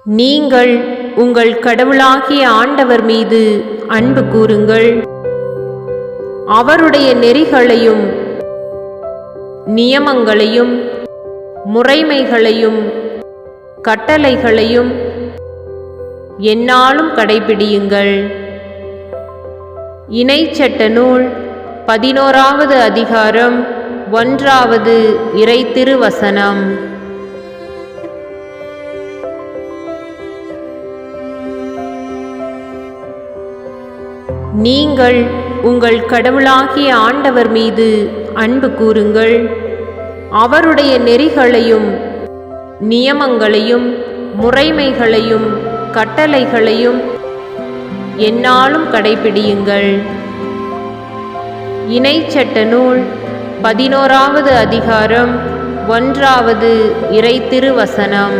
நீங்கள் உங்கள் கடவுளாகிய ஆண்டவர் மீது அன்பு கூருங்கள். அவருடைய நெறிகளையும் நியமங்களையும் முறைமைகளையும் கட்டளைகளையும் எந்நாளும் கடைபிடியுங்கள். இணைச்சட்ட நூல் 11வது அதிகாரம் 1வது இறைத்திருவசனம். நீங்கள் உங்கள் கடவுளாகிய ஆண்டவர் மீது அன்பு கூருங்கள். அவருடைய நெறிகளையும் நியமங்களையும் முறைமைகளையும் கட்டளைகளையும் எந்நாளும் கடைபிடியுங்கள். இணைச்சட்ட நூல் 11வது அதிகாரம் 1வது இறைத்திருவசனம்.